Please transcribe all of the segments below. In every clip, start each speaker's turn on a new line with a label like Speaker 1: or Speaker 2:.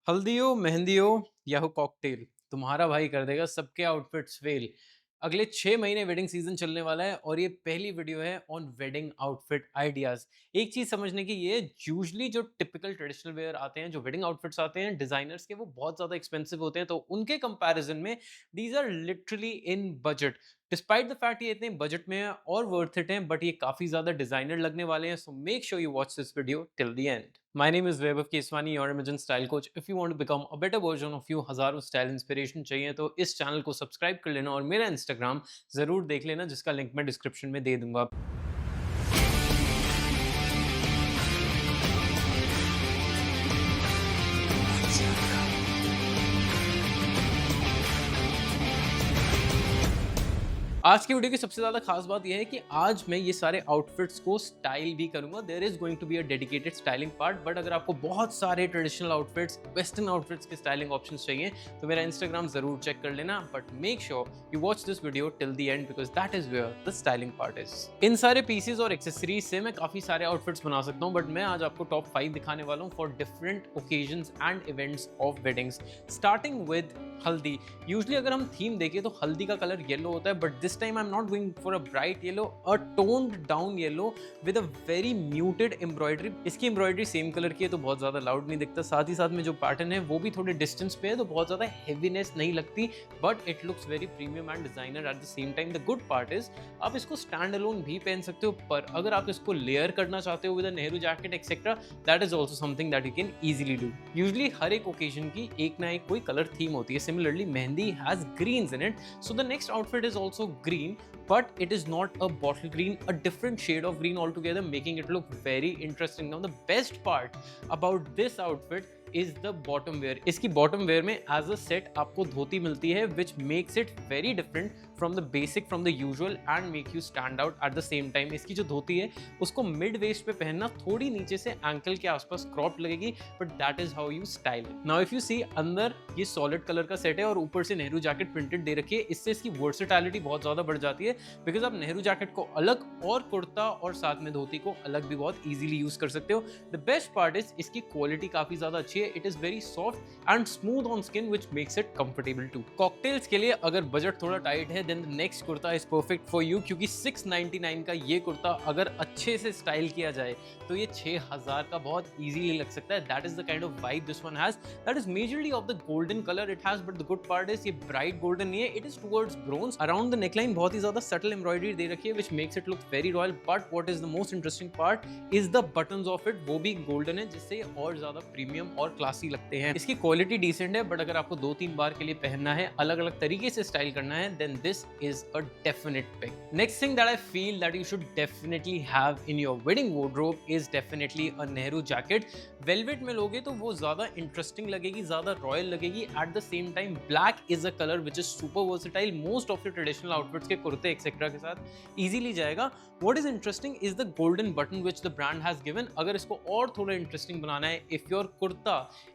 Speaker 1: हल्दी हो, मेहंदी हो या हो कॉकटेल, तुम्हारा भाई कर देगा सबके आउटफिट्स फेल। अगले 6 महीने वेडिंग सीजन चलने वाला है और ये पहली वीडियो है ऑन वेडिंग आउटफिट आइडियाज। एक चीज समझने की ये, यूजुअली जो टिपिकल ट्रेडिशनल वेयर आते हैं, जो वेडिंग आउटफिट्स आते हैं डिजाइनर्स के, वो बहुत ज्यादा एक्सपेंसिव होते हैं, तो उनके कंपैरिजन में these are literally in budget. Despite the fact ये इतने बजट में है और वर्थ इट हैं, बट ये काफी ज्यादा डिजाइनर लगने वाले हैं। So make sure you watch this video till the and. My name is Vaibhav Keswani, your Imagen Style Coach. If you want to become a better version of you, हज़ारों style inspiration चाहिए तो इस channel को subscribe कर लेना और मेरा Instagram ज़रूर देख लेना, जिसका लिंक मैं डिस्क्रिप्शन में दे दूंगा। आज की वीडियो की सबसे ज़्यादा खास बात यह है कि आज मैं ये सारे आउटफिट्स को स्टाइल भी करूंगा। There is going to be a dedicated styling part, but अगर आपको बहुत सारे ट्रेडिशनल आउटफिट्स, वेस्टर्न आउटफिट्स के स्टाइलिंग ऑप्शंस चाहिए तो मेरा इंस्टाग्राम जरूर चेक कर लेना। But make sure you watch this video till the end because that is where the styling part is. इन सारे पीसेस और एक्सेसरीज से मैं काफ़ी सारे आउटफिट्स बना सकता हूँ, बट मैं आज आपको टॉप 5 दिखाने वाला हूँ for different occasions and events of weddings. Starting with हल्दी। यूजुअली अगर हम थीम देखें तो हल्दी का कलर येलो होता है, but this time I am not going for a bright yellow, a toned down yellow with a very muted embroidery. इसकी एम्ब्रॉयडरी सेम कलर की है तो बहुत ज्यादा लाउड नहीं दिखता, साथ ही साथ में जो पैटर्न है वो भी थोड़े डिस्टेंस पे है तो बहुत ज्यादा हेवीनेस नहीं लगती, but it looks very premium and designer eight the same time. The good part is आप इसको स्टैंड अलोन भी पहन सकते हो, पर अगर आप इसको लेयर करना चाहते हो with a Nehru jacket etcetera, that is also something that you can easily do. Usually हर एक ओकेजन की एक ना एक कोई कलर थीम होती है। Similarly mehndi has greens in it, so the next outfit is also green, but it is not a bottle green, a different shade of green altogether, making it look very interesting. Now the best part about this outfit is the bottom wear. इसकी bottom wear में as a set आपको धोती मिलती है, which makes it very different from the basic, from the usual and make you stand out at the same time. इसकी जो धोती है उसको mid waste पे पहनना, थोड़ी नीचे से एंकल के आसपास क्रॉप लगेगी, but that is how you style it. Now if you see, अंदर ये सॉलिड कलर का सेट है और ऊपर से नेहरू जैकेट प्रिंटेड दे रखी है। इससे इसकी वर्सेटैलिटी बहुत ज्यादा बढ़ जाती है, बिकॉज आप नेहरू जैकेट को अलग और कुर्ता और साथ में धोती को अलग भी बहुत इजीली यूज कर सकते हो। द बेस्ट पार्ट इज इसकी क्वालिटी काफी ज्यादा अच्छी है। It is very soft and smooth on skin, which makes it comfortable to. Cocktails के लिए अगर बजट थोड़ा टाइट है, then the next kurta is perfect for you, क्योंकि 699 का ये कुर्ता अगर अच्छे से स्टाइल किया जाए तो ये 6000 का बहुत इजीली लग सकता है। That is the kind of vibe this one has. That is majorly of the golden colour it has, but the good part is ये ब्राइट गोल्डन नहीं है, it is towards bronze. Around the neckline बहुत ही ज्यादा subtle embroidery दे रखी है, which makes it look very royal. But what is the most interesting part is the buttons of it, वो भी गोल्डन है, जिससे ये और ज्यादा प्रीमियम और क्लासी लगते हैं। इसकी क्वालिटी डिसेंट है, बट अगर आपको 2-3 बार के लिए पहनना है, अलग अलग तरीके से स्टाइल करना है, then this is a definite pick. Next thing that I feel that you should definitely have in your wedding wardrobe is definitely a Nehru jacket. Velvet में लोगे तो वो ज्यादा इंटरेस्टिंग लगेगी, ज्यादा रॉयल लगेगी। Eight the same time black is a colour which is super versatile, most of the traditional outfits के कुर्ते एक्सेट्रा के साथ इजीली जाएगा। What is interesting is the golden button which the brand has given. अगर इसको और थोड़ा interesting बनाना है, if your kurta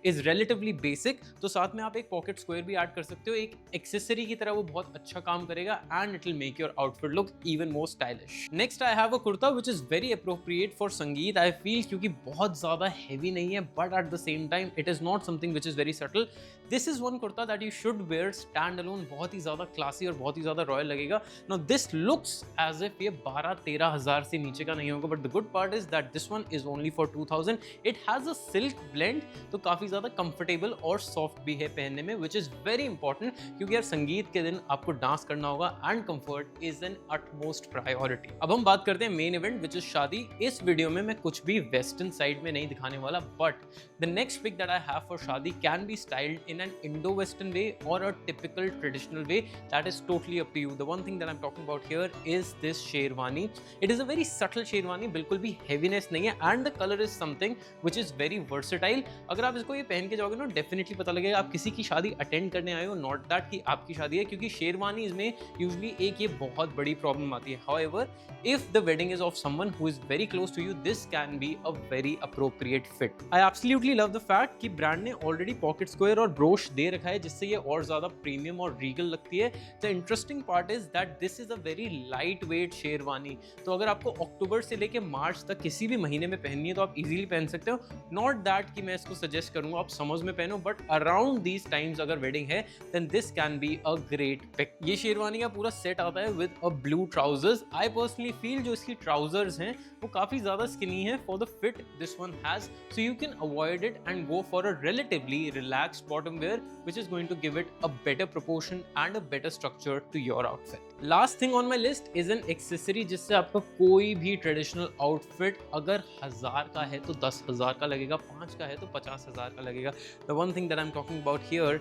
Speaker 1: is relatively basic, तो साथ में आप एक पॉकेट स्क्वायर भी ऐड कर सकते हो। एक एक्सेसरी की तरह वो बहुत अच्छा काम करेगा and it will make your outfit look even more stylish. Next I have a kurta which is very appropriate for sangeet, I feel, क्योंकि बहुत ज्यादा हैवी नहीं है, but at the same time it is not something which is very subtle. This is one kurta that you should wear stand alone, बहुत ही ज्यादा classy और बहुत ही ज्यादा रॉयल लगेगा। Now this looks as if ये 12-13 हजार से नीचे का नहीं होगा, but the good part is that this one is only for 2000। It has a silk blend, तो काफी ज्यादा कंफर्टेबल और सॉफ्ट भी है पहनने में, विच इज वेरी इंपॉर्टेंट, क्योंकि यार संगीत के दिन आपको डांस करना होगा and comfort is an utmost priority. अब हम बात करते हैं मेन इवेंट विच इज शादी। इस वीडियो में मैं कुछ भी वेस्टर्न साइड में नहीं दिखाने वाला, but the next pick that I have for shaadi can be styled in an Indo western way और a typical traditional way, that is totally up to you. The one thing that I am talking about here is this sherwani. It is a very subtle sherwani, बिल्कुल भी heaviness नहीं है, and the colour is something which is very versatile. अगर आप इसको ये पहन के जाओगे ना, डेफिनेटली पता लगेगा आप किसी की शादी अटेंड करने आए हो, नॉट दैट कि आपकी शादी है, क्योंकि शेरवानी में यूजुअली एक ये बहुत बड़ी प्रॉब्लम आती है। However if the wedding is of someone who is very close to you, this can be a very appropriate fit. I absolutely love the fact कि ब्रांड ने ऑलरेडी पॉकेट स्क्वायर और brooch दे रखा है, जिससे ये और ज्यादा प्रीमियम और रीगल लगती है। The interesting part is that this is a very light weight sherwani, तो अगर आपको अक्टूबर से लेके मार्च तक किसी भी महीने में पहननी है तो आप इजीली पहन सकते हो। नॉट दैट कि मैं इसको सजेस्ट करूंगा आप समर्स में पहनो, बट अराउंड दीज टाइम्स अगर वेडिंग है then this can be a great pick. ये शेरवानी का पूरा सेट आता है with a blue trousers. I personally feel जो इसकी ट्राउजर्स हैं वो काफी ज्यादा स्किनी है for the fit this one has, so you can avoid it and go for a relatively relaxed bottom wear which is going to give it a better proportion and a better structure to your outfit. Last thing on my list is an accessory जिससे आपका कोई भी traditional outfit अगर 1000 का है तो 10,000 का लगेगा, 5 का है तो 50,000 का लगेगा। The one thing that I'm talking about here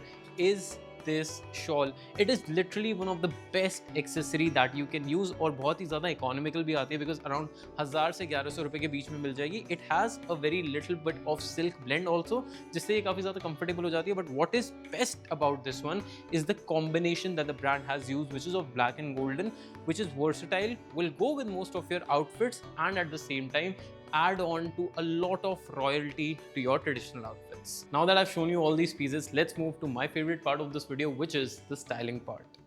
Speaker 1: is this shawl. It is literally one of the best accessory that you can use और बहुत ही ज़्यादा economical भी आती है because around 1000 से 1100 रुपए के बीच में मिल जाएगी। It has a very little bit of silk blend also जिससे ये काफ़ी ज़्यादा comfortable हो जाती है। But what is best about this one is the combination that the brand has used, which is of black and golden, which is versatile, will go with most of your outfits and at the same time add on to a lot of royalty to your traditional outfits. Now that I've shown you all these pieces, let's move to my favorite part of this video, which is the styling part.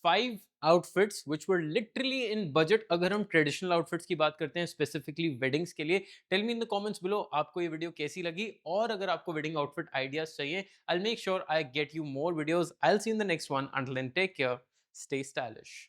Speaker 1: 5 outfits which were literally in budget अगर हम traditional outfits की बात करते हैं specifically weddings के लिए। Tell me in the comments below आपको ये वीडियो कैसी लगी, और अगर आपको वेडिंग आउटफिट आइडियाज चाहिए I will make sure I get you more videos. I will see in the next one. Until then take care, stay stylish.